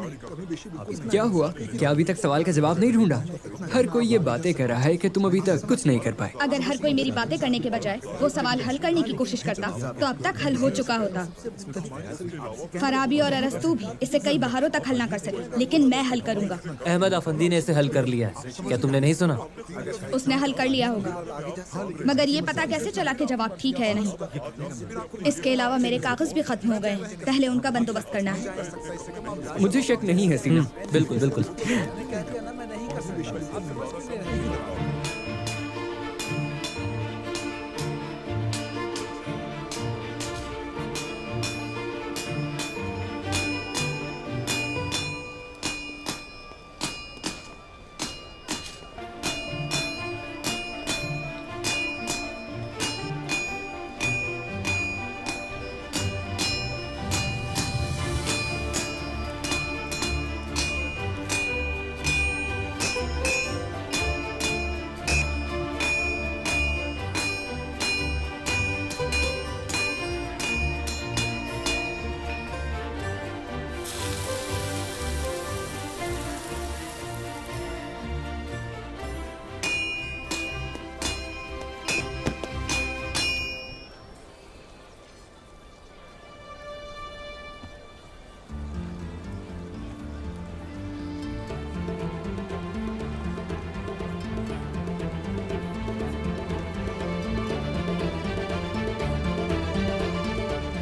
क्या हुआ? क्या अभी तक सवाल का जवाब नहीं ढूंढा? हर कोई ये बातें कर रहा है कि तुम अभी तक कुछ नहीं कर पाए। अगर हर कोई मेरी बातें करने के बजाय वो सवाल हल करने की कोशिश करता तो अब तक हल हो चुका होता। फराबी और अरस्तू भी इसे कई बहारों तक हल ना कर सके, लेकिन मैं हल करूंगा। अहमद अफंदी ने इसे हल कर लिया है। क्या तुमने नहीं सुना? उसने हल कर लिया होगा, मगर ये पता कैसे चला कि जवाब ठीक है या नहीं? इसके अलावा मेरे कागज भी खत्म हो गए, पहले उनका बंदोबस्त करना है। मुझे शक नहीं है सीना। बिल्कुल बिल्कुल।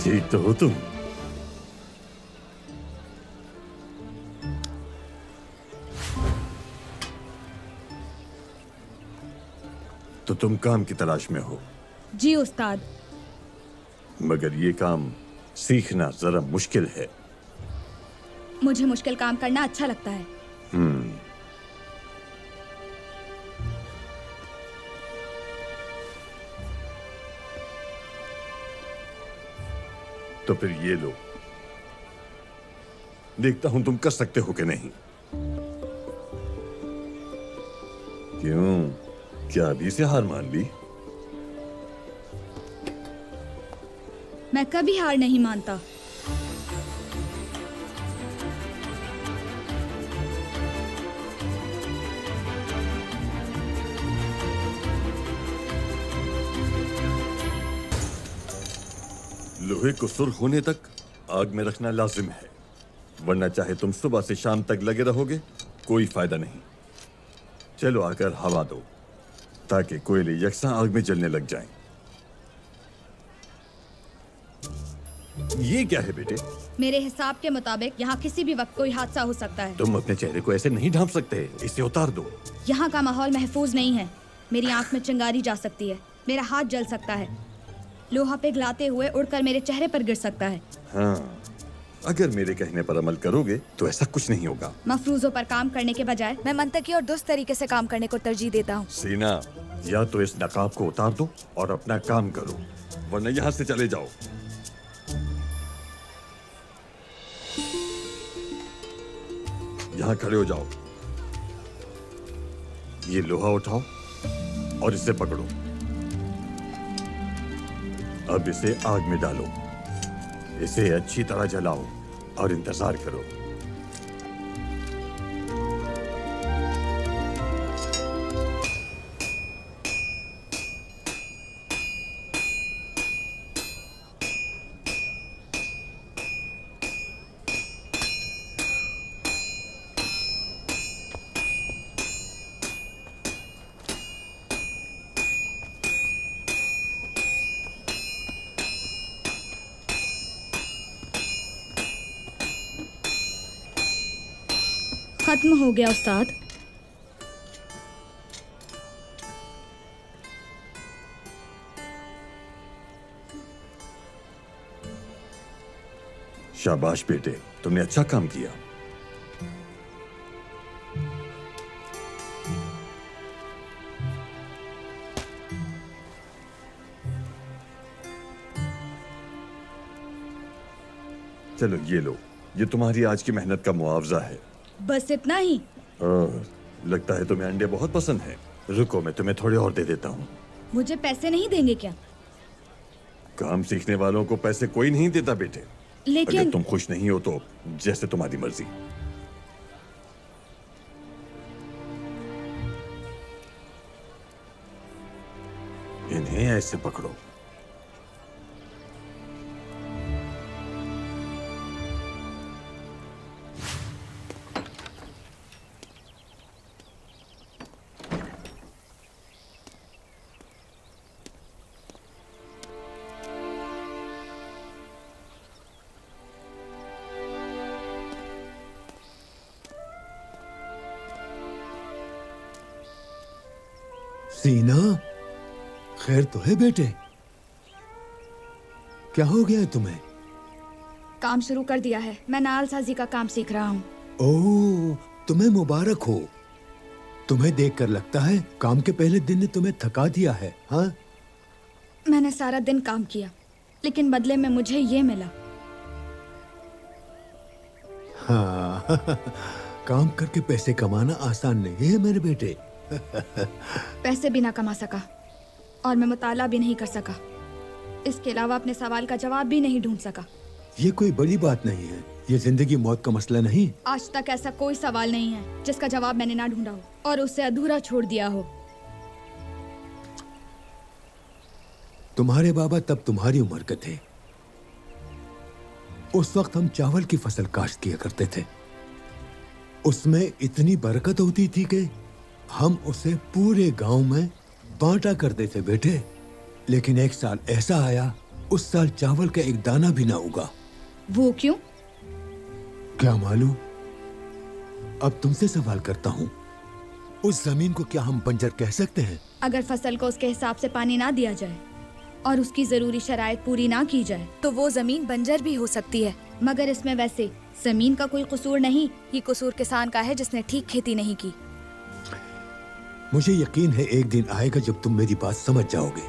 ठीक तो हो तुम? तो तुम काम की तलाश में हो? जी उस्ताद। मगर ये काम सीखना जरा मुश्किल है। मुझे मुश्किल काम करना अच्छा लगता है। तो फिर ये लो, देखता हूं तुम कर सकते हो कि नहीं। क्यों, क्या अभी से हार मान ली? मैं कभी हार नहीं मानता। लोहे को सुर्ख होने तक आग में रखना लाजिम है, वरना चाहे तुम सुबह से शाम तक लगे रहोगे, कोई फायदा नहीं। चलो आकर हवा दो ताकि कोयले यकसा आग में जलने लग जाएं। ये क्या है बेटे? मेरे हिसाब के मुताबिक यहाँ किसी भी वक्त कोई हादसा हो सकता है। तुम अपने चेहरे को ऐसे नहीं ढांप सकते, इसे उतार दो। यहाँ का माहौल महफूज नहीं है। मेरी आंख में चिंगारी जा सकती है, मेरा हाथ जल सकता है, लोहा पिघलाते हुए उड़कर मेरे चेहरे पर गिर सकता है। हाँ, अगर मेरे कहने पर अमल करोगे तो ऐसा कुछ नहीं होगा। मफरूजों पर काम करने के बजाय मैं मंतकी और दुरुस्त तरीके से काम करने को तरजीह देता हूँ। सीना, या तो इस नकाब को उतार दो और अपना काम करो, वरना यहाँ से चले जाओ। यहाँ खड़े हो जाओ। ये लोहा उठाओ और इसे पकड़ो। अब इसे आग में डालो, इसे अच्छी तरह जलाओ और इंतजार करो। खत्म हो गया उस्ताद। शाबाश बेटे, तुमने अच्छा काम किया। चलो ये लो, ये तुम्हारी आज की मेहनत का मुआवजा है। बस इतना ही? लगता है तुम्हें अंडे बहुत पसंद हैं। रुको, मैं तुम्हें थोड़े और दे देता हूँ। मुझे पैसे नहीं देंगे क्या? काम सीखने वालों को पैसे कोई नहीं देता बेटे। लेकिन अगर तुम खुश नहीं हो तो जैसे तुम्हारी मर्जी। इन्हें ऐसे पकड़ो। सीना, खैर तो है बेटे? क्या हो गया है तुम्हें? काम शुरू कर दिया है। मैं नालसाजी का काम सीख रहा हूँ। ओह, तुम्हें मुबारक हो। तुम्हें देखकर लगता है काम के पहले दिन ने तुम्हें थका दिया है। हाँ, मैंने सारा दिन काम किया, लेकिन बदले में मुझे ये मिला। हाँ काम करके पैसे कमाना आसान नहीं है मेरे बेटे। पैसे भी ना कमा सका और मैं मुताला भी नहीं कर सका। इसके अलावा अपने सवाल का जवाब भी नहीं ढूंढ सका। ये कोई बड़ी बात नहीं है। ये जिंदगी मौत का मसला नहीं। आज तक ऐसा कोई सवाल नहीं है जिसका जवाब मैंने ना ढूंढा हो और उसे अधूरा छोड़ दिया हो। तुम्हारे बाबा तब तुम्हारी उम्र के थे। उस वक्त हम चावल की फसल काश्त किया करते थे। उसमें इतनी बरकत होती थी कि हम उसे पूरे गांव में बांटा करते थे बेटे। लेकिन एक साल ऐसा आया, उस साल चावल का एक दाना भी ना उगा। वो क्यों? क्या मालूम। अब तुमसे सवाल करता हूँ, उस जमीन को क्या हम बंजर कह सकते हैं? अगर फसल को उसके हिसाब से पानी ना दिया जाए और उसकी जरूरी शराइत पूरी ना की जाए तो वो जमीन बंजर भी हो सकती है। मगर इसमें वैसे जमीन का कोई कसूर नहीं, ये कसूर किसान का है जिसने ठीक खेती नहीं की। मुझे यकीन है एक दिन आएगा जब तुम मेरी बात समझ जाओगे।